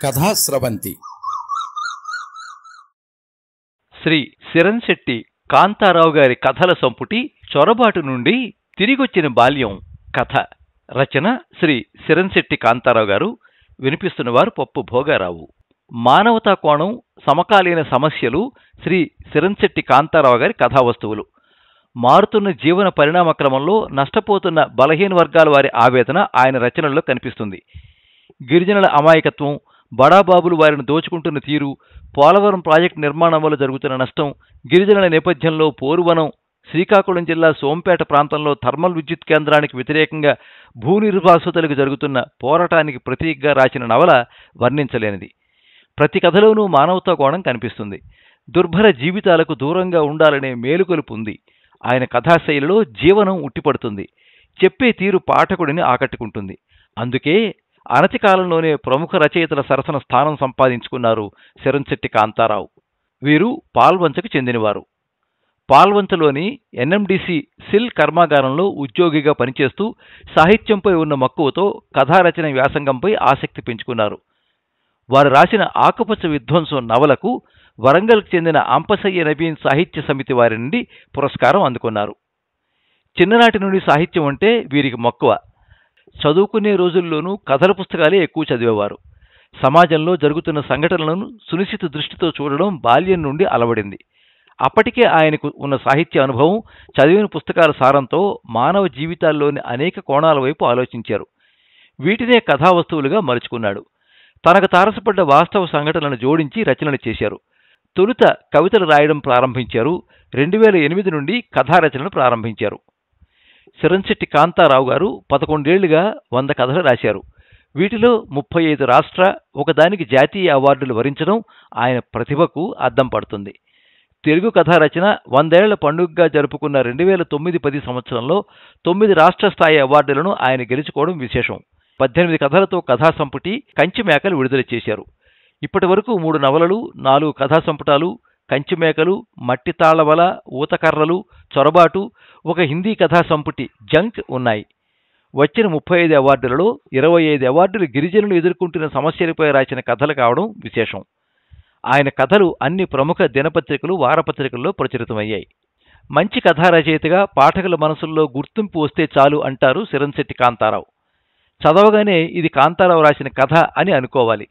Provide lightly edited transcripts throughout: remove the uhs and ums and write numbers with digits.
కథాస్రవంతి శ్రీ సిరంశెట్టి కాంతారావు గారి కథల సంపుటి చొరబాటు నుండి తిరిగొచ్చిన బాల్యం కథ. రచన శ్రీ సిరంశెట్టి కాంతారావు గారు. వినిపిస్తున్నవారు పప్పు భోగారావు. మానవతా కోణం, సమకాలీన సమస్యలు శ్రీ సిరంశెట్టి కాంతారావు గారి కథావస్తువులు. మారుతున్న జీవన పరిణామ క్రమంలో నష్టపోతున్న బలహీన వర్గాల వారి ఆవేదన ఆయన రచనల్లో కనిపిస్తుంది. గిరిజనుల అమాయకత్వం, బడాబాబులు వారిని దోచుకుంటున్న తీరు, పోలవరం ప్రాజెక్టు నిర్మాణం వల్ల జరుగుతున్న నష్టం, గిరిజనుల నేపథ్యంలో పోరువనం, శ్రీకాకుళం జిల్లా సోంపేట ప్రాంతంలో థర్మల్ విద్యుత్ కేంద్రానికి వ్యతిరేకంగా భూ నిర్వాసితులకు జరుగుతున్న పోరాటానికి ప్రతీకగా రాసిన నవల వర్ణించలేనిది. ప్రతి కథలోనూ మానవతా కోణం కనిపిస్తుంది. దుర్భర జీవితాలకు దూరంగా ఉండాలనే మేలుకొలుపు ఉంది. ఆయన కథాశైలిలో జీవనం ఉట్టిపడుతుంది. చెప్పే తీరు పాఠకుడిని ఆకట్టుకుంటుంది. అందుకే అనతి కాలంలోనే ప్రముఖ రచయితల సరసన స్థానం సంపాదించుకున్నారు సిరంశెట్టి కాంతారావు. వీరు పాల్వంచకు చెందినవారు. పాల్వంచలోని ఎన్ఎండిసి సిల్ కర్మాగారంలో ఉద్యోగిగా పనిచేస్తూ సాహిత్యంపై ఉన్న మక్కువతో కథారచన వ్యాసంగంపై ఆసక్తి పెంచుకున్నారు. వారు రాసిన ఆకుపచ్చ విధ్వంసం నవలకు వరంగల్కు చెందిన అంపశయ్య నవీన్ సాహిత్య సమితి వారి నుండి పురస్కారం అందుకున్నారు. చిన్ననాటి నుండి సాహిత్యం అంటే వీరికి మక్కువ. చదువుకునే రోజుల్లోనూ కథల పుస్తకాలే ఎక్కువ చదివేవారు. సమాజంలో జరుగుతున్న సంఘటనలను సునిశిత దృష్టితో చూడడం బాల్యం నుండి అలవడింది. అప్పటికే ఆయనకు ఉన్న సాహిత్య అనుభవం, చదివిన పుస్తకాల సారంతో మానవ జీవితాల్లోని అనేక కోణాల వైపు ఆలోచించారు. వీటినే కథావస్తువులుగా మలుచుకున్నాడు. తనకు తారసపడ్డ వాస్తవ సంఘటనలను జోడించి రచనలు చేశారు. తొలుత కవితలు రాయడం ప్రారంభించారు. 2008 నుండి కథారచనలు ప్రారంభించారు. సిరంశెట్టి కాంతారావు గారు 11 ఏళ్లుగా 100 కథలు రాశారు. వీటిలో 35 రాష్ట్ర, ఒకదానికి జాతీయ అవార్డులు వరించడం ఆయన ప్రతిభకు అద్దం పడుతుంది. తెలుగు కథా రచన 100 ఏళ్ల పండుగగా జరుపుకున్న 2009-10 సంవత్సరంలో 9 రాష్ట్ర స్థాయి అవార్డులను ఆయన గెలుచుకోవడం విశేషం. 18 కథలతో కథా సంపుటి కంచిమేకలు విడుదల చేశారు. ఇప్పటి వరకు 3 నవలలు, 4 కథా సంపుటాలు, కంచిమేకలు, మట్టి తాళవల, ఊతకర్రలు, చొరబాటు, ఒక హిందీ కథా సంపుటి జంక్ ఉన్నాయి. వచ్చిన 35 అవార్డులలో 25 అవార్డులు గిరిజనులు ఎదుర్కొంటున్న సమస్యలపై రాసిన కథలు కావడం విశేషం. ఆయన కథలు అన్ని ప్రముఖ దినపత్రికలు, వారపత్రికల్లో ప్రచురితమయ్యాయి. మంచి కథా రచయితగా పాఠకుల మనసుల్లో గుర్తింపు వస్తే చాలు అంటారు సిరంశెట్టి కాంతారావు. చదవగానే ఇది కాంతారావు రాసిన కథ అని అనుకోవాలి.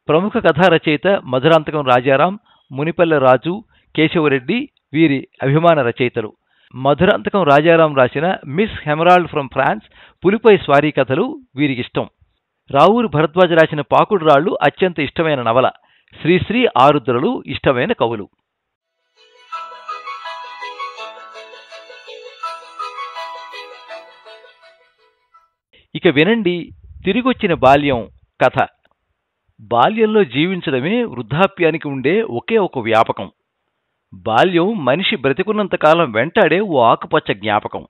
ప్రముఖ కథా రచయిత మధురాంతకం రాజారాం, మునిపల్లె రాజు, కేశవరెడ్డి వీరి అభిమాన రచయితలు. మధురాంతకం రాజారాం రాసిన మిస్ హెమరాల్డ్ ఫ్రమ్ ఫ్రాన్స్, పులిపై స్వారీ కథలు వీరికిష్టం. రావూరి భరద్వాజ రాసిన పాకుడు రాళ్లు అత్యంత ఇష్టమైన నవల. శ్రీశ్రీ, ఆరుద్రలు ఇష్టమైన కవులు. ఇక వినండి తిరిగొచ్చిన బాల్యం కథ. బాల్యంలో జీవించడమే వృద్ధాప్యానికి ఉండే ఒకే ఒక వ్యాపకం. బాల్యం మనిషి బ్రతికున్నంతకాలం వెంటాడే ఓ ఆకుపచ్చ జ్ఞాపకం.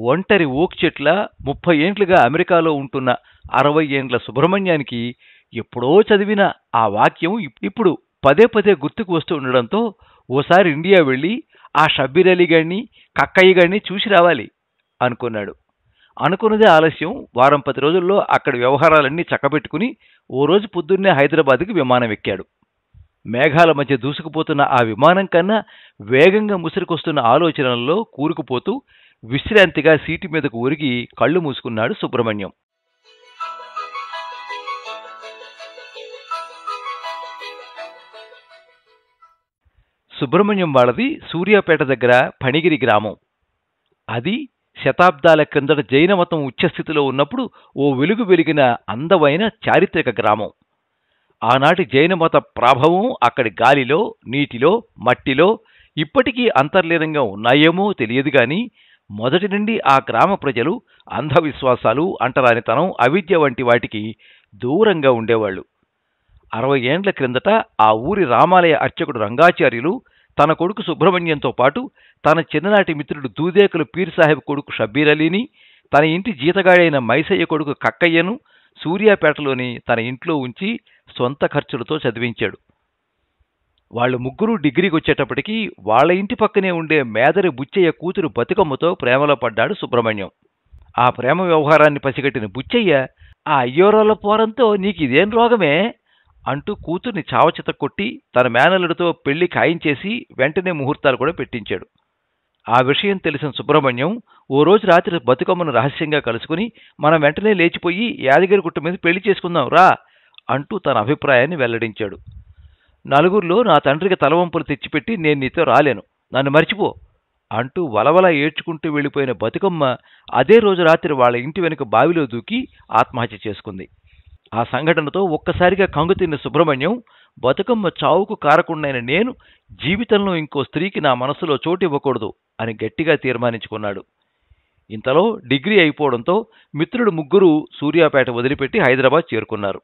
ఒంటరి ఓక్ చెట్ల 30 ఏండ్లుగా అమెరికాలో ఉంటున్న 60 ఏండ్ల సుబ్రహ్మణ్యానికి ఎప్పుడో చదివిన ఆ వాక్యం ఇప్పుడు పదే పదే గుర్తుకు వస్తూ ఉండడంతో ఓసారి ఇండియా వెళ్ళి ఆ షబ్బీర్ అలీ గారిని, కక్కయ్య గారిని చూసి రావాలి అనుకున్నాడు. అనుకున్నదే ఆలస్యం. వారం 10 రోజుల్లో అక్కడి వ్యవహారాలన్నీ చక్కబెట్టుకుని ఓ రోజు పొద్దున్నే హైదరాబాద్కి విమానం ఎక్కాడు. మేఘాల మధ్య దూసుకుపోతున్న ఆ విమానం కన్నా వేగంగా ముసురుకొస్తున్న ఆలోచనల్లో కూరుకుపోతూ విశ్రాంతిగా సీటు మీదకు ఒరిగి కళ్ళు మూసుకున్నాడు సుబ్రహ్మణ్యం. సుబ్రహ్మణ్యం వాళ్ళది సూర్యాపేట దగ్గర ఫణిగిరి గ్రామం. అది శతాబ్దాల కిందట జైనమతం ఉచ్చస్థితిలో ఉన్నప్పుడు ఓ వెలుగు వెలిగిన అందమైన చారిత్రక గ్రామం. ఆనాటి జైనమత ప్రభావం అక్కడి గాలిలో, నీటిలో, మట్టిలో ఇప్పటికీ అంతర్లీనంగా ఉన్నాయేమో తెలియదు గాని మొదటి నుండి ఆ గ్రామ ప్రజలు అంధవిశ్వాసాలు, అంటరానితనం, అవిద్య వంటి వాటికి దూరంగా ఉండేవాళ్లు. 60 ఏండ్ల క్రిందట ఆ ఊరి రామాలయ అర్చకుడు రంగాచార్యులు తన కొడుకు సుబ్రహ్మణ్యంతో పాటు తన చిన్ననాటి మిత్రుడు దూదేకులు పీర్సాహెబ్ కొడుకు షబ్బీర్ అలీని, తన ఇంటి జీతగాడైన మైసయ్య కొడుకు కక్కయ్యను సూర్యాపేటలోని తన ఇంట్లో ఉంచి సొంత ఖర్చులతో చదివించాడు. వాళ్ళు ముగ్గురు డిగ్రీకి వచ్చేటప్పటికీ వాళ్ల ఇంటి పక్కనే ఉండే మేదరి బుచ్చయ్య కూతురు బతుకమ్మతో ప్రేమలో పడ్డాడు సుబ్రహ్మణ్యం. ఆ ప్రేమ వ్యవహారాన్ని పసిగట్టిన బుచ్చయ్య ఆ అయ్యోరాల పోరంతో నీకిదేం రోగమే అంటూ కూతుర్ని చావచిత కొట్టి తన మేనల్లుడితో పెళ్లి ఖాయించేసి వెంటనే ముహూర్తాలు కూడా పెట్టించాడు. ఆ విషయం తెలిసిన సుబ్రహ్మణ్యం ఓ రోజు రాత్రి బతుకమ్మను రహస్యంగా కలుసుకుని మనం వెంటనే లేచిపోయి యాదగిరి గుట్ట మీద పెళ్లి చేసుకుందాం రా అంటూ తన అభిప్రాయాన్ని వెల్లడించాడు. నలుగురిలో నా తండ్రికి తలవంపులు తెచ్చిపెట్టి నేను నీతో రాలేను, నన్ను మర్చిపో అంటూ వలవల ఏడ్చుకుంటూ వెళ్లిపోయిన బతుకమ్మ అదే రోజు రాత్రి వాళ్ళ ఇంటి వెనుక బావిలో దూకి ఆత్మహత్య చేసుకుంది. ఆ సంఘటనతో ఒక్కసారిగా కంగుతిన్న సుబ్రహ్మణ్యం బతుకమ్మ చావుకు కారకుండైన నేను జీవితంలో ఇంకో స్త్రీకి నా మనసులో చోటు ఇవ్వకూడదు అని గట్టిగా తీర్మానించుకున్నాడు. ఇంతలో డిగ్రీ అయిపోవడంతో మిత్రుడు ముగ్గురు సూర్యాపేట వదిలిపెట్టి హైదరాబాద్ చేరుకున్నారు.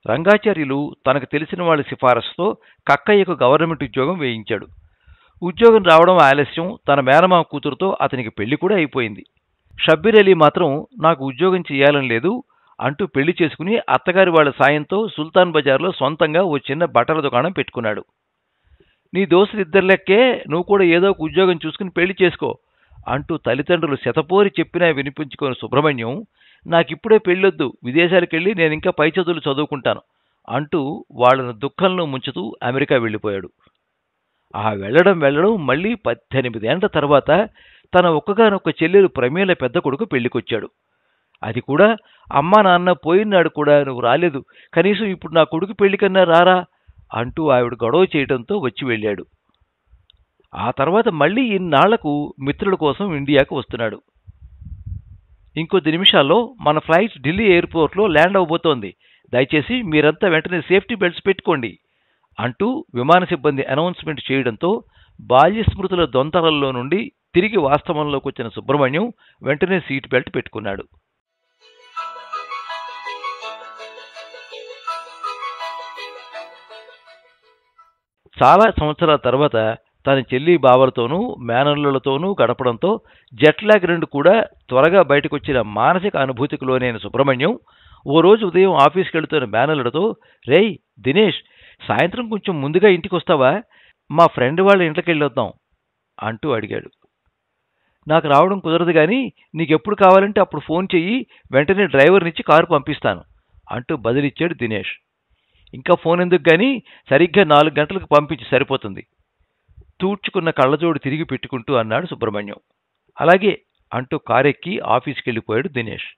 రంగాచార్యులు తనకు తెలిసిన వాళ్ళ సిఫారసుతో కక్కయ్యకు గవర్నమెంట్ ఉద్యోగం వేయించాడు. ఉద్యోగం రావడం ఆలస్యం, తన మేనమామ కూతురుతో అతనికి పెళ్లి కూడా అయిపోయింది. షబ్బీర్ అలీ మాత్రం నాకు ఉద్యోగం చేయాలని లేదు అంటూ పెళ్లి చేసుకుని అత్తగారి వాళ్ల సాయంతో సుల్తాన్ బజార్లో సొంతంగా ఓ చిన్న బట్టల దుకాణం పెట్టుకున్నాడు. నీ దోస్తులిద్దరి లెక్కే నువ్వు కూడా ఏదో ఒక ఉద్యోగం చూసుకుని పెళ్లి చేసుకో అంటూ తల్లిదండ్రులు శతపోరి చెప్పినా వినిపించుకుని సుబ్రహ్మణ్యం నాకిప్పుడే పెళ్ళొద్దు, విదేశాలకెళ్ళి నేనింకా పై చదువులు చదువుకుంటాను అంటూ వాళ్లను దుఃఖంలో ముంచుతూ అమెరికా వెళ్ళిపోయాడు. ఆ వెళ్లడం మళ్లీ 18 ఏళ్ల తర్వాత తన ఒక్కగానొక్క చెల్లెలు ప్రమీల పెద్ద కొడుకు పెళ్లికొచ్చాడు. అది కూడా అమ్మా నాన్న పోయినాడు కూడా నువ్వు రాలేదు, కనీసం ఇప్పుడు నా కొడుకు పెళ్లికన్నా రారా అంటూ ఆవిడ గొడవ చేయడంతో వచ్చి వెళ్ళాడు. ఆ తర్వాత మళ్లీ ఇన్నాళ్లకు మిత్రుల కోసం ఇండియాకు వస్తున్నాడు. ఇంకొద్ది నిమిషాల్లో మన ఫ్లైట్ ఢిల్లీ ఎయిర్పోర్ట్లో ల్యాండ్ అవబోతోంది, దయచేసి మీరంతా వెంటనే సేఫ్టీ బెల్ట్స్ పెట్టుకోండి అంటూ విమాన సిబ్బంది అనౌన్స్మెంట్ చేయడంతో బాల్య స్మృతుల దొంతరల్లో నుండి తిరిగి వాస్తవంలోకి వచ్చిన సుబ్రహ్మణ్యం వెంటనే సీట్ బెల్ట్ పెట్టుకున్నాడు. చాలా సంవత్సరాల తర్వాత తన చెల్లి బావలతోనూ మేనల్లులతోనూ గడపడంతో జెట్లాగ్ నుండి కూడా త్వరగా బయటకొచ్చిన మానసిక అనుభూతికి లోనైన సుబ్రహ్మణ్యం ఓ రోజు ఉదయం ఆఫీస్కి వెళుతున్న మేనల్లుడితో, రేయ్ దినేష్, సాయంత్రం కొంచెం ముందుగా ఇంటికి వస్తావా, మా ఫ్రెండ్ వాళ్ళ ఇంట్లోకి వెళ్ళొద్దాం అంటూ అడిగాడు. నాకు రావడం కుదరదు కానీ నీకెప్పుడు కావాలంటే అప్పుడు ఫోన్ చెయ్యి, వెంటనే డ్రైవర్నిచ్చి కారు పంపిస్తాను అంటూ బదిలిచ్చాడు దినేష్. ఇంకా ఫోన్ ఎందుకు గానీ సరిగ్గా 4 గంటలకు పంపించి సరిపోతుంది తూడ్చుకున్న కళ్ళజోడు తిరిగి పెట్టుకుంటూ అన్నాడు సుబ్రహ్మణ్యం. అలాగే అంటూ కారెక్కి ఆఫీస్కి వెళ్ళిపోయాడు దినేష్.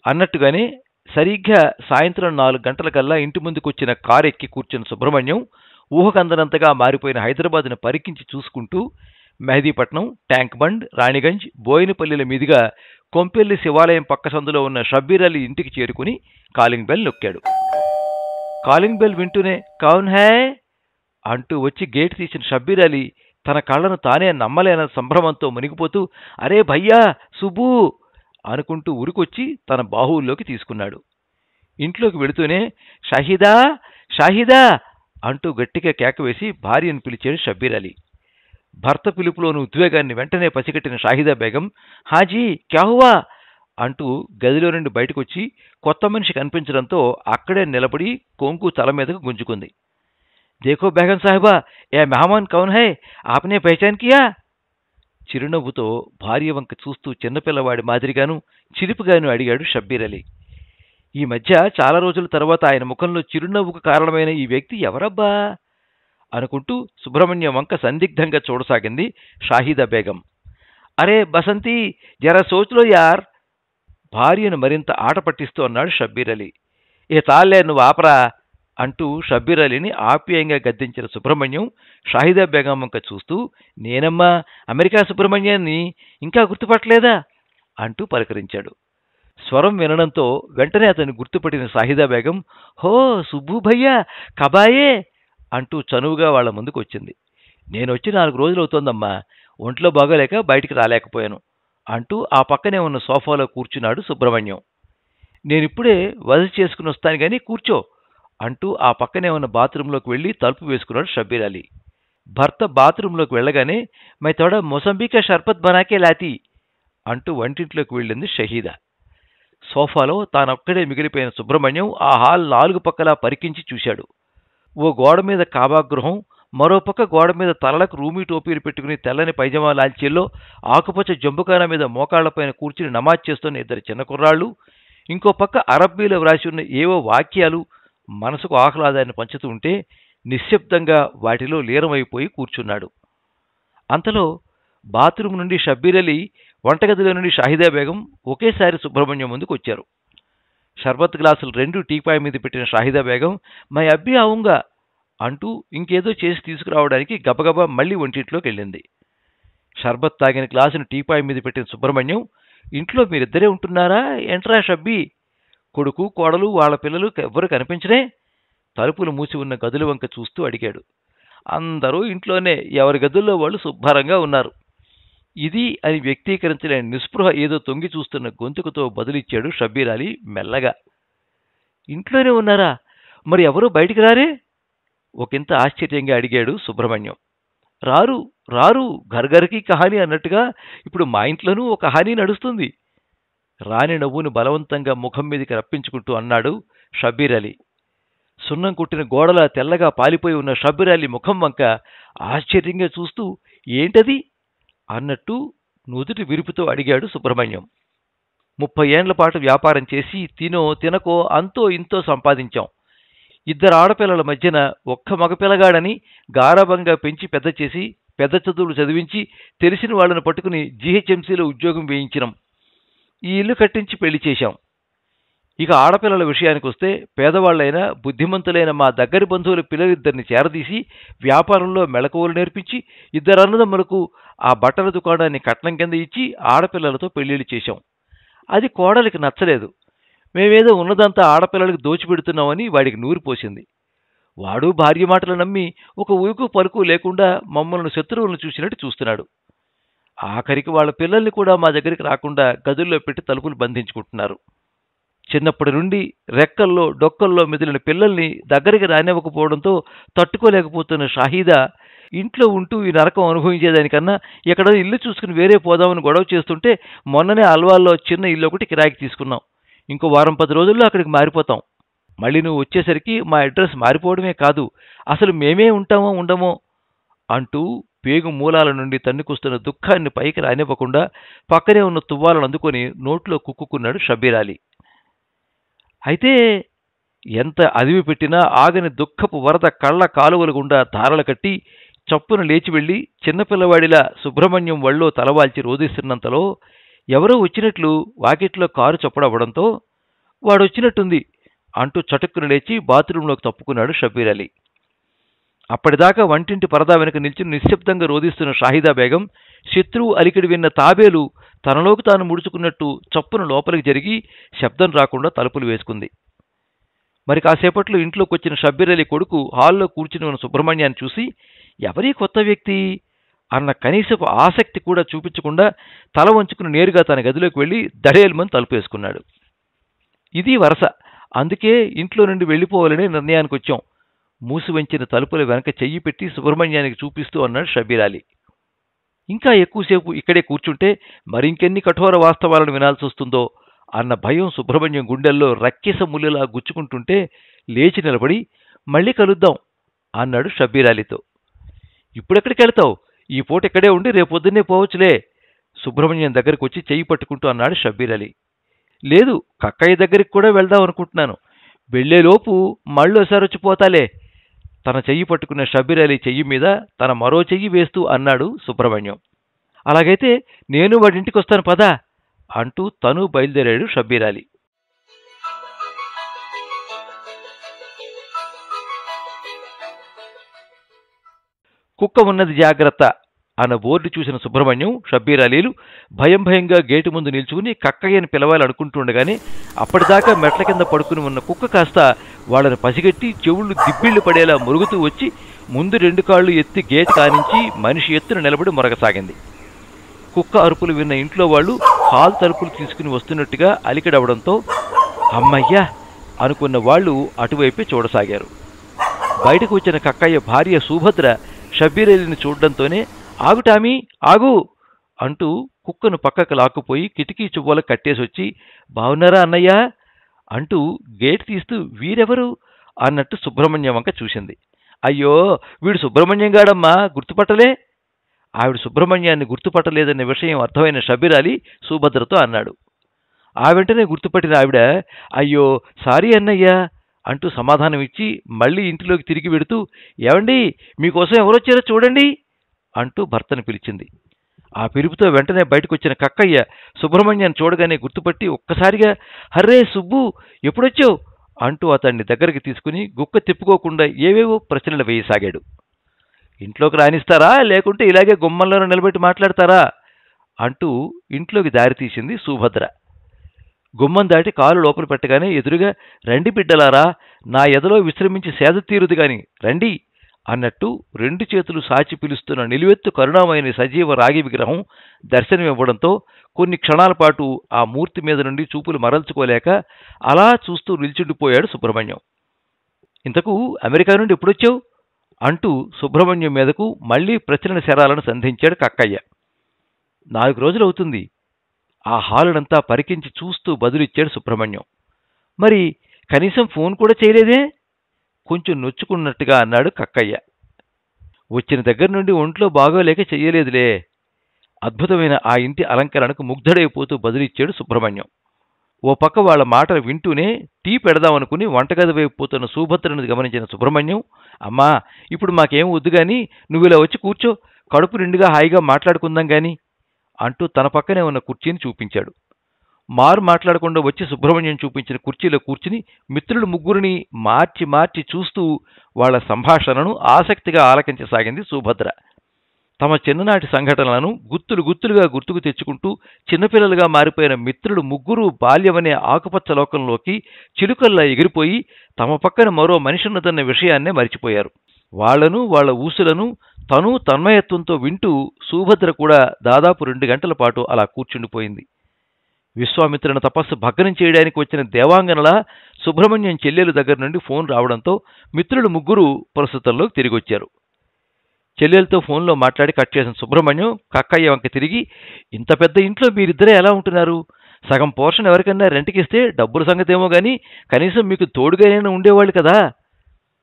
అన్నట్టుగానే సరిగ్గా సాయంత్రం 4 గంటలకల్లా ఇంటి ముందుకొచ్చిన కారెక్కి కూర్చున్న సుబ్రహ్మణ్యం ఊహకందనంతగా మారిపోయిన హైదరాబాద్ను పరికించి చూసుకుంటూ మెహదీపట్నం, ట్యాంక్ బండ్, రాణిగంజ్, బోయినపల్లిల మీదుగా కొంపెల్లి శివాలయం పక్క సందులో ఉన్న షబ్బీర్ అలీ ఇంటికి చేరుకుని కాలింగ్ బెల్ నొక్కాడు. కాలింగ్ బెల్ వింటూనే కౌన్ హై అంటూ వచ్చి గేట్ తీసిన షబ్బీర్ అలీ తన కళ్ళను తానే నమ్మలేన సంభ్రమంతో మునిగిపోతూ అరే భయ్యా సుబ్బూ అనుకుంటూ ఉరికొచ్చి తన బాహువుల్లోకి తీసుకున్నాడు. ఇంట్లోకి వెళుతూనే షాహిదా షాహిదా అంటూ గట్టిగా కేకవేసి భార్యను పిలిచాడు షబ్బీర్ అలీ. భర్త పిలుపులోని ఉద్వేగాన్ని వెంటనే పసిగట్టిన షాహిదా బేగం హాజీ క్యా హువా అంటూ గదిలో నుండి బయటకొచ్చి కొత్త మనిషి కనిపించడంతో అక్కడే నిలబడి కొంగు తల మీదకు గుంజుకుంది. దేఖో బేగం సాహిబా, ఏ మెహమాన్ కౌన్ హై, ఆప్నే పహచాన్ కియా? చిరునవ్వుతో భార్య వంక చూస్తూ చిన్నపిల్లవాడి మాదిరిగాను చిలిపిగాను అడిగాడు షబ్బీర్ అలీ. ఈ మధ్య చాలా రోజుల తర్వాత ఆయన ముఖంలో చిరునవ్వుకు కారణమైన ఈ వ్యక్తి ఎవరబ్బా అనుకుంటూ సుబ్రహ్మణ్యం వంక సందిగ్ధంగా చూడసాగింది షాహిదా బేగం. అరే బసంతి, జరా సోచ్లో యార్ భార్యను మరింత ఆట పట్టిస్తూ అన్నాడు షబ్బీర్ అలీ. ఏ తాళ్లే నువ్వు ఆపరా అంటూ షబ్బీర్ అలీని ఆప్యాయంగా గద్దించిన సుబ్రహ్మణ్యం షాహిదా బేగం వంక చూస్తూ నేనమ్మా అమెరికా సుబ్రహ్మణ్యాన్ని ఇంకా గుర్తుపట్టలేదా అంటూ పలకరించాడు. స్వరం వినడంతో వెంటనే అతన్ని గుర్తుపట్టిన షాహిదా బేగం హో సుబ్బూ భయ్యా కబాయే అంటూ చనువుగా వాళ్ల ముందుకు వచ్చింది. నేనొచ్చి 4 రోజులవుతోందమ్మా, ఒంట్లో బాగోలేక బయటికి రాలేకపోయాను అంటూ ఆ పక్కనే ఉన్న సోఫాలో కూర్చున్నాడు సుబ్రహ్మణ్యం. నేనిప్పుడే వదిలి చేసుకుని వస్తాను గానీ కూర్చో అంటూ ఆ పక్కనే ఉన్న బాత్రూంలోకి వెళ్లి తలుపు వేసుకున్నాడు షబ్బీర్ అలీ. భర్త బాత్రూంలోకి వెళ్లగానే మై తోడా మొసంబికా షర్బత్ బనాకే లాతీ అంటూ వంటింట్లోకి వెళ్ళింది షహీదా. సోఫాలో తానొక్కడే మిగిలిపోయిన సుబ్రహ్మణ్యం ఆ హాల్ 4 పక్కలా పరికించి చూశాడు. ఓ గోడ మీద కాబాగృహం, మరోపక్క గోడ మీద తలలకు రూమీ టోపీలు పెట్టుకుని తెల్లని పైజమా లాల్చీల్లో ఆకుపచ్చ జంబుకాన మీద మోకాళ్లపైన కూర్చుని నమాజ్ చేస్తున్న ఇద్దరు చిన్న కుర్రాళ్ళు, ఇంకో పక్క అరబ్బీలో వ్రాసి ఉన్న ఏవో వాక్యాలు మనసుకు ఆహ్లాదాన్ని పంచుతూ ఉంటే నిశ్శబ్దంగా వాటిలో లీనమైపోయి కూర్చున్నాడు. అంతలో బాత్రూం నుండి షబ్బీర్ అలీ, వంటగదిలో నుండి షాహిదా బేగం ఒకేసారి సుబ్రహ్మణ్యం ముందుకు వచ్చారు. షర్బత్ గ్లాసులు 2 టీపాయ్ మీద పెట్టిన షాహిదా బేగం మై అబ్బి ఆవుంగా అంటూ ఇంకేదో చేసి తీసుకురావడానికి గబగబా మళ్లీ వంటింట్లోకి వెళ్ళింది. షర్బత్ తాగిన గ్లాసును టీపాయ్ మీద పెట్టిన సుబ్రహ్మణ్యం, ఇంట్లో మీరిద్దరే ఉంటున్నారా? ఎంట్రా షబ్బీ. కొడుకు, కోడలు, వాళ్ళ పిల్లలు ఎవ్వరూ కనిపించనే? తలుపులు మూసి ఉన్న గదుల వంక చూస్తూ అడిగాడు. అందరూ ఇంట్లోనే, ఎవరి గదుల్లో వాళ్ళు శుభ్రంగా ఉన్నారు. ఇది అని వ్యక్తీకరించలేని నిస్పృహ ఏదో తొంగి చూస్తున్న గొంతుకుతో బదులిచ్చాడు షబ్బీర్ అలీ మెల్లగా. ఇంట్లోనే ఉన్నారా? మరి ఎవరూ బయటికి రారే? ఒకంత ఆశ్చర్యంగా అడిగాడు సుబ్రహ్మణ్యం. రారు రారు, ఘర్ఘర్కి కహానీ అన్నట్టుగా ఇప్పుడు మా ఇంట్లోనూ ఒక కహానీ నడుస్తుంది. రాని నవ్వును బలవంతంగా ముఖం మీదకి రప్పించుకుంటూ అన్నాడు షబ్బీర్ అలీ. సున్నం కుట్టిన గోడలా తెల్లగా పాలిపోయి ఉన్న షబ్బీర్ అలీ ముఖం వంక ఆశ్చర్యంగా చూస్తూ ఏంటది అన్నట్టు నుదుటి విరుపుతో అడిగాడు సుబ్రహ్మణ్యం. 30 ఏండ్ల పాటు వ్యాపారం చేసి తినో తినకో అంతో ఇంతో సంపాదించాం. 2 ఆడపిల్లల మధ్యన ఒక్క మగపిల్లగాడని గారాబంగా పెంచి పెద్ద చేసి పెద్ద చదువులు చదివించి తెలిసిన వాళ్లను పట్టుకుని జీహెచ్ఎంసీలో ఉద్యోగం వేయించినాం. ఈ ఇల్లు కట్టించి పెళ్లి చేశాం. ఇక ఆడపిల్లల విషయానికి వస్తే పేదవాళ్లైన బుద్ధిమంతులైన మా దగ్గరి బంధువుల పిల్లలిద్దరిని చేరదీసి వ్యాపారంలో మెళకువలు నేర్పించి 2 అన్నదమ్ములకు ఆ బట్టల దుకాణాన్ని కట్నం కింద ఇచ్చి ఆడపిల్లలతో పెళ్లిళ్లు చేశాం. అది కోడలికి నచ్చలేదు. మేమేదో ఉన్నదంతా ఆడపిల్లలకు దోచిపెడుతున్నామని వాడికి నూరిపోసింది. వాడు భార్య మాటలు నమ్మి ఒక ఉలుకు పలుకు లేకుండా మమ్మల్ని శత్రువులను చూసినట్టు చూస్తున్నాడు. ఆఖరికి వాళ్ళ పిల్లల్ని కూడా మా దగ్గరికి రాకుండా గదుల్లో పెట్టి తలుపులు బంధించుకుంటున్నారు. చిన్నప్పటి నుండి రెక్కల్లో డొక్కల్లో మెదిలిన పిల్లల్ని దగ్గరికి రానివ్వకపోవడంతో తట్టుకోలేకపోతున్న షాహిదా ఇంట్లో ఉంటూ ఈ నరకం అనుభవించేదానికన్నా ఎక్కడ ఇల్లు చూసుకుని వేరే పోదామని గొడవ చేస్తుంటే మొన్ననే అల్వాల్లో చిన్న ఇల్లు ఒకటి కిరాయికి తీసుకున్నాం. ఇంకో వారం 10 రోజుల్లో అక్కడికి మారిపోతాం. మళ్ళీ నువ్వు వచ్చేసరికి మా అడ్రస్ మారిపోవడమే కాదు, అసలు మేమే ఉంటామో ఉండమో అంటూ పేగు మూలాల నుండి తన్నుకొస్తున్న దుఃఖాన్ని పైకి రానివ్వకుండా పక్కనే ఉన్న తువ్వాలను అందుకొని నోట్లో కుక్కున్నాడు షబ్బీర్ అలీ. అయితే ఎంత అదివి పెట్టినా ఆగని దుఃఖపు వరద కళ్ళ కాలువల గుండా ధారలు కట్టి చప్పున లేచి వెళ్లి చిన్నపిల్లవాడిలా సుబ్రహ్మణ్యం వళ్ళో తలవాల్చి రోధిస్తున్నంతలో ఎవరో వచ్చినట్లు వాకిట్లో కారు చప్పుడవ్వడంతో వాడొచ్చినట్టుంది అంటూ చటుక్కున లేచి బాత్రూంలోకి తప్పుకున్నాడు షబ్బీర్ అలీ. అప్పటిదాకా వంటింటి పరదా వెనుక నిల్చుని నిశ్శబ్దంగా రోధిస్తున్న షాహిదా బేగం శత్రువు అలికిడి విన్న తాబేలు తనలోకి తాను ముడుచుకున్నట్టు చప్పున లోపలికి జరిగి శబ్దం రాకుండా తలుపులు వేసుకుంది. మరి కాసేపట్లో ఇంట్లోకి వచ్చిన షబ్బీర్ అలీ కొడుకు హాల్లో కూర్చుని ఉన్న సుబ్రహ్మణ్యాన్ని చూసి ఎవరీ కొత్త వ్యక్తి అన్న కనీసపు ఆసక్తి కూడా చూపించకుండా తల వంచుకుని నేరుగా తన గదిలోకి వెళ్లి దడేల్మని తలుపు వేసుకున్నాడు. ఇది వరస, అందుకే ఇంట్లో నుండి వెళ్లిపోవాలనే నిర్ణయానికి వచ్చాం. మూసి వంచిన తలుపుల వెనక చెయ్యి పెట్టి సుబ్రహ్మణ్యానికి చూపిస్తూ అన్నాడు షబ్బీర్ అలీ. ఇంకా ఎక్కువసేపు ఇక్కడే కూర్చుంటే మరింకెన్ని కఠోర వాస్తవాలను వినాల్సి వస్తుందో అన్న భయం సుబ్రహ్మణ్యం గుండెల్లో రక్కిస ముల్లులా గుచ్చుకుంటుంటే లేచి నిలబడి మళ్ళీ కలుద్దాం అన్నాడు షబ్బీర్ అలీతో. ఇప్పుడెక్కడికి వెళ్తావు? ఈ పూట ఇక్కడే ఉండి రేపొద్దున్నే పోవచ్చులే సుబ్రహ్మణ్యం దగ్గరికి వచ్చి చెయ్యి పట్టుకుంటూ అన్నాడు షబ్బీర్ అలీ. లేదు, కక్కయ్య దగ్గరికి కూడా వెళ్దాం అనుకుంటున్నాను. వెళ్లేలోపు మళ్ళోసారి వచ్చిపోతాలే తన చెయ్యి పట్టుకున్న షబ్బీర్ అలీ చెయ్యి మీద తన మరో చెయ్యి వేస్తూ అన్నాడు సుబ్రహ్మణ్యం. అలాగైతే నేను వాడింటికి వస్తాను పదా అంటూ తను బయలుదేరాడు షబ్బీర్ అలీ. కుక్క ఉన్నది జాగ్రత్త అన్న బోర్డు చూసిన సుబ్రహ్మణ్యం, షబ్బీర్ అలీలు భయంగా గేటు ముందు నిల్చుకుని కక్కయ్యని పిలవాలనుకుంటుండగానే అప్పటిదాకా మెట్ల కింద పడుకుని ఉన్న కుక్క కాస్త వాళ్ళని పసిగట్టి చెవుళ్లు దిబ్బిళ్లు పడేలా మురుగుతూ వచ్చి ముందు 2 కాళ్లు ఎత్తి గేటు కానించి మనిషి ఎత్తున నిలబడి మొరగసాగింది. కుక్క అరుపులు విన్న ఇంట్లో వాళ్ళు హాల్ తలుపులు తీసుకుని వస్తున్నట్టుగా అలికిడవడంతో అమ్మయ్యా అనుకున్న వాళ్ళు అటువైపే చూడసాగారు. బయటకు వచ్చిన కక్కయ్య భార్య సుభద్ర షబ్బీర్ అలీని చూడడంతోనే ఆగు టామీ ఆగు అంటూ కుక్కను పక్కకు లాక్కుపోయి కిటికీ చువ్వల కట్టేసొచ్చి బావున్నారా అన్నయ్య అంటూ గేటు తీస్తూ వీరెవరు అన్నట్టు సుబ్రహ్మణ్యం వంక చూసింది. అయ్యో, వీడు సుబ్రహ్మణ్యం గాడమ్మా, గుర్తుపట్టలే? ఆవిడ సుబ్రహ్మణ్యాన్ని గుర్తుపట్టలేదనే విషయం అర్థమైన షబీర్ అలీ సుభద్రతో అన్నాడు. ఆ వెంటనే గుర్తుపట్టిన ఆవిడ, అయ్యో సారీ అన్నయ్యా అంటూ సమాధానం ఇచ్చి మళ్లీ ఇంటిలోకి తిరిగి వెడుతూ, ఏమండి, మీకోసం ఎవరొచ్చారో చూడండి అంటూ భర్తను పిలిచింది. ఆ పిలుపుతో వెంటనే బయటకొచ్చిన కక్కయ్య సుబ్రహ్మణ్యాన్ని చూడగానే గుర్తుపట్టి ఒక్కసారిగా, హర్రే సుబ్బు, ఎప్పుడొచ్చావు అంటూ అతన్ని దగ్గరికి తీసుకుని గుక్క తిప్పుకోకుండా ఏవేవో ప్రశ్నలు వేయసాగాడు. ఇంట్లోకి రానిస్తారా, లేకుంటే ఇలాగే గుమ్మంలో నిలబెట్టి మాట్లాడతారా అంటూ ఇంట్లోకి దారితీసింది సుభద్ర. గుమ్మం దాటి కాలు లోపల పెట్టగానే ఎదురుగా, రండి బిడ్డలారా, నా ఎదలో విశ్రమించి సేద తీరుది గాని రండి అన్నట్టు 2 చేతులు సాచి పిలుస్తున్న నిలువెత్తు కరుణామయని సజీవ రాగి విగ్రహం దర్శనమివ్వడంతో కొన్ని క్షణాల పాటు ఆ మూర్తి మీద నుండి చూపులు మరల్చుకోలేక అలా చూస్తూ నిల్చుండిపోయాడు సుబ్రహ్మణ్యం. ఇంతకు అమెరికా నుండి ఎప్పుడొచ్చావు అంటూ సుబ్రహ్మణ్యం మీదకు మళ్లీ ప్రశ్నల శరాలను సంధించాడు కక్కయ్య. 4 రోజులవుతుంది. ఆ హాలునంతా పరికించి చూస్తూ బదులిచ్చాడు సుబ్రహ్మణ్యం. మరి కనీసం ఫోన్ కూడా చేయలేదే? కొంచెం నొచ్చుకున్నట్టుగా అన్నాడు కక్కయ్య. వచ్చిన దగ్గర నుండి ఒంట్లో బాగోలేక చెయ్యలేదులే. అద్భుతమైన ఆ ఇంటి అలంకరణకు ముగ్ధుడైపోతూ బదులిచ్చాడు సుబ్రహ్మణ్యం. ఓ పక్క వాళ్ల మాటలు వింటూనే టీ పెడదామనుకుని వంటగది వైపు పోతున్న సుభద్రను గమనించిన సుబ్రహ్మణ్యం, అమ్మా, ఇప్పుడు మాకేం వద్దుగాని నువ్విలా వచ్చి కూర్చో, కడుపు నిండుగా హాయిగా మాట్లాడుకుందాం గాని అంటూ తన పక్కనే ఉన్న కుర్చీని చూపించాడు. మారు మాట్లాడకుండా వచ్చి సుబ్రహ్మణ్యం చూపించిన కుర్చీలో కూర్చుని మిత్రులు ముగ్గురిని మార్చి మార్చి చూస్తూ వాళ్ల సంభాషణను ఆసక్తిగా ఆలకించసాగింది సుభద్ర. తమ చిన్ననాటి సంఘటనలను గుత్తులు గుత్తులుగా గుర్తుకు తెచ్చుకుంటూ చిన్నపిల్లలుగా మారిపోయిన మిత్రులు ముగ్గురూ బాల్యమనే ఆకుపచ్చ లోకంలోకి చిలుకల్లా ఎగిరిపోయి తమ పక్కన మరో మనిషిన్నదన్న విషయాన్నే మరిచిపోయారు. వాళ్లను, వాళ్ల ఊసులను తనూ తన్మయత్వంతో వింటూ సుభద్ర కూడా దాదాపు 2 గంటల పాటు అలా కూర్చుండిపోయింది. విశ్వామిత్రుని తపస్సు భగ్నం చేయడానికి వచ్చిన దేవాంగనలా సుబ్రహ్మణ్యం చెల్లెలు దగ్గర నుండి ఫోన్ రావడంతో మిత్రులు ముగ్గురు ప్రస్తుతంలోకి తిరిగొచ్చారు. చెల్లెలతో ఫోన్లో మాట్లాడి కట్ చేసిన సుబ్రహ్మణ్యం కక్కయ్య వంక తిరిగి, ఇంత పెద్ద ఇంట్లో మీరిద్దరే ఎలా ఉంటున్నారు? సగం పోర్షన్ ఎవరికన్నా రెంట్కిస్తే డబ్బుల సంగతేమో గాని కనీసం మీకు తోడుగానే ఉండేవాళ్ళు కదా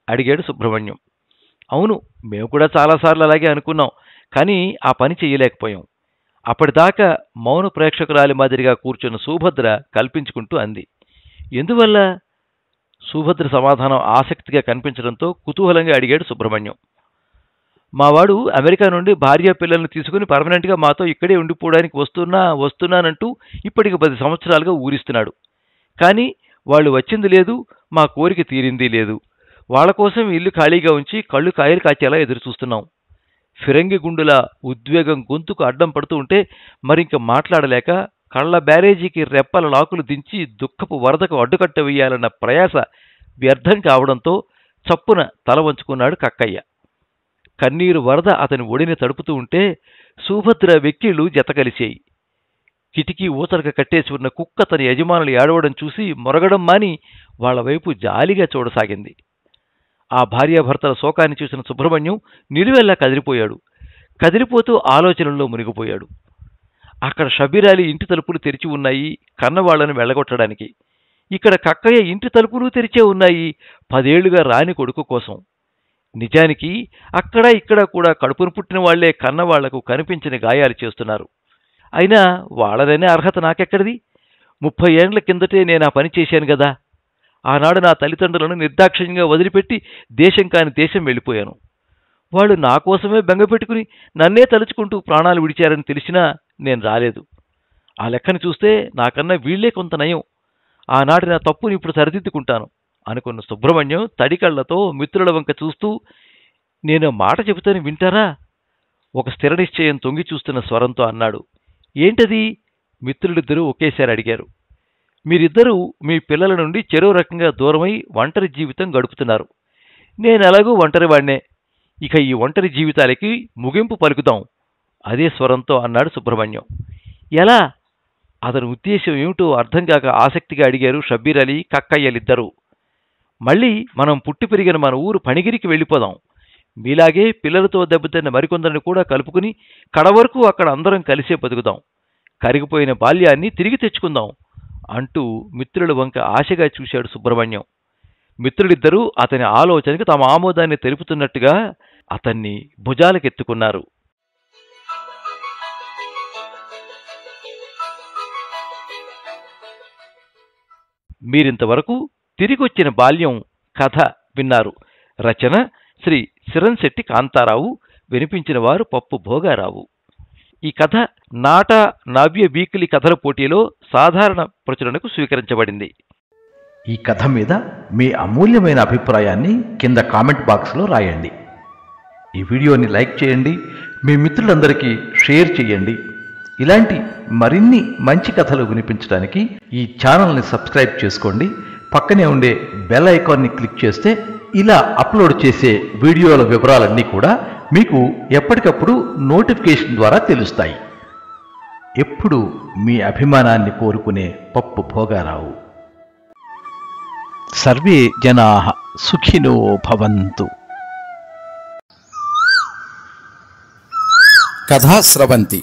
అడిగాడు సుబ్రహ్మణ్యం. అవును, మేము కూడా చాలాసార్లు అలాగే అనుకున్నాం, కానీ ఆ పని చెయ్యలేకపోయాం. అప్పటిదాకా మౌన ప్రేక్షకురాలి మాదిరిగా కూర్చున్న సుభద్ర కల్పించుకుంటూ అంది. ఎందువల్ల? సుభద్ర సమాధానం ఆసక్తిగా కనిపించడంతో కుతూహలంగా అడిగాడు సుబ్రహ్మణ్యం. మావాడు అమెరికా నుండి భార్య పిల్లల్ని తీసుకుని పర్మనెంట్గా మాతో ఇక్కడే ఉండిపోవడానికి వస్తున్నానంటూ ఇప్పటికి 10 సంవత్సరాలుగా ఊరిస్తున్నాడు. కానీ వాళ్ళు వచ్చింది లేదు, మా కోరిక తీరింది లేదు. వాళ్ల కోసం ఇల్లు ఖాళీగా ఉంచి కళ్ళు కాయలు కాచేలా ఎదురుచూస్తున్నాం. ఫిరంగి గుండులా ఉద్వేగం గొంతుకు అడ్డం పడుతూ ఉంటే మరింక మాట్లాడలేక కళ్ల బ్యారేజీకి రెప్పల లాకులు దించి దుఃఖపు వరదకు అడ్డుకట్ట వేయాలన్న ప్రయాస వ్యర్థం కావడంతో చప్పున తల వంచుకున్నాడు కక్కయ్య. కన్నీరు వరద అతని ఒడిని తడుపుతూ ఉంటే సుభద్ర వెక్కిళ్లు జతకలిచేయి. కిటికీ ఊతరక కట్టేసి ఉన్న కుక్క తన యజమానులు ఏడవడం చూసి మొరగడం మాని వాళ్ల వైపు జాలిగా చూడసాగింది. ఆ భార్యాభర్తల శోకాన్ని చూసిన సుబ్రహ్మణ్యం నిలువెల్లా కదిలిపోయాడు. కదిలిపోతూ ఆలోచనల్లో మునిగిపోయాడు. అక్కడ షబీర్ అలీ ఇంటి తలుపులు తెరిచి ఉన్నాయి, కన్నవాళ్లను వెళ్లగొట్టడానికి. ఇక్కడ కక్కయ్య ఇంటి తలుపులు తెరిచే ఉన్నాయి, 10 ఏళ్లుగా రాని కొడుకు కోసం. నిజానికి అక్కడ ఇక్కడ కూడా కడుపును పుట్టిన వాళ్లే కన్నవాళ్లకు కనిపించని గాయాలు చేస్తున్నారు. అయినా వాళ్లదనే అర్హత నాకెక్కడిది? 30 ఏండ్ల కిందటే నేనా పని చేశాను గదా. ఆనాడు నా తల్లిదండ్రులను నిర్దాక్షిణ్యంగా వదిలిపెట్టి దేశం కాని దేశం వెళ్ళిపోయాను. వాళ్ళు నా కోసమే బెంగపెట్టుకుని నన్నే తలుచుకుంటూ ప్రాణాలు విడిచారని తెలిసినా నేను రాలేదు. ఆ లెక్కను చూస్తే నాకన్నా వీళ్లే కొంత నయం. ఆనాటి నా తప్పుని ఇప్పుడు సరిదిద్దుకుంటాను అనుకున్న సుబ్రహ్మణ్యం తడికళ్లతో మిత్రుల వంక చూస్తూ, నేను మాట చెబుతాను వింటారా? ఒక స్థిర నిశ్చయం తొంగి చూస్తున్న స్వరంతో అన్నాడు. ఏంటది? మిత్రులిద్దరూ ఒకేసారి అడిగారు. మీరిద్దరూ మీ పిల్లల నుండి చెరో రకంగా దూరమై ఒంటరి జీవితం గడుపుతున్నారు. నేనెలాగూ ఒంటరివాణ్ణే. ఇక ఈ ఒంటరి జీవితాలకి ముగింపు పలుకుదాం అదే స్వరంతో అన్నాడు సుబ్రహ్మణ్యం. ఎలా? అతని ఉద్దేశం ఏమిటో అర్థం కాక ఆసక్తిగా అడిగారు షబ్బీర్ అలీ, కక్కయ్యలిద్దరూ. మళ్ళీ మనం పుట్టి పెరిగిన మన ఊరు పణిగిరికి వెళ్ళిపోదాం. మీలాగే పిల్లలతో దెబ్బతిన్న మరికొందరిని కూడా కలుపుకుని కడవరకు అక్కడ అందరం కలిసే బతుకుదాం. కరిగిపోయిన బాల్యాన్ని తిరిగి తెచ్చుకుందాం అంటూ మిత్రుల వంక ఆశగా చూశాడు సుబ్రహ్మణ్యం. మిత్రులిద్దరూ అతని ఆలోచనకి తమ ఆమోదాన్ని తెలుపుతున్నట్టుగా అతన్ని భుజాలకెత్తుకున్నారు. మీరింతవరకు తిరిగొచ్చిన బాల్యం కథ విన్నారు. రచన శ్రీ సిరంశెట్టి కాంతారావు, వినిపించిన వారు పప్పు భోగారావు. ఈ కథ నాటా నవ్య వీక్లీ కథల పోటీలో సాధారణ ప్రచురణకు స్వీకరించబడింది. ఈ కథ మీద మీ అమూల్యమైన అభిప్రాయాన్ని కింద కామెంట్ బాక్స్లో రాయండి. ఈ వీడియోని లైక్ చేయండి, మీ మిత్రులందరికీ షేర్ చేయండి. ఇలాంటి మరిన్ని మంచి కథలు వినిపించడానికి ఈ ఛానల్ని సబ్స్క్రైబ్ చేసుకోండి. పక్కనే ఉండే బెల్ ఐకాన్ని క్లిక్ చేస్తే ఇలా అప్లోడ్ చేసే వీడియోల వివరాలన్నీ కూడా మీకు ఎప్పటికప్పుడు నోటిఫికేషన్ ద్వారా తెలుస్తాయి. ఎప్పుడు మీ అభిమానాన్ని కోరుకునే పప్పు భోగారావు. సర్వే జనాః సుఖినో భవంతు. కథా స్రవంతి.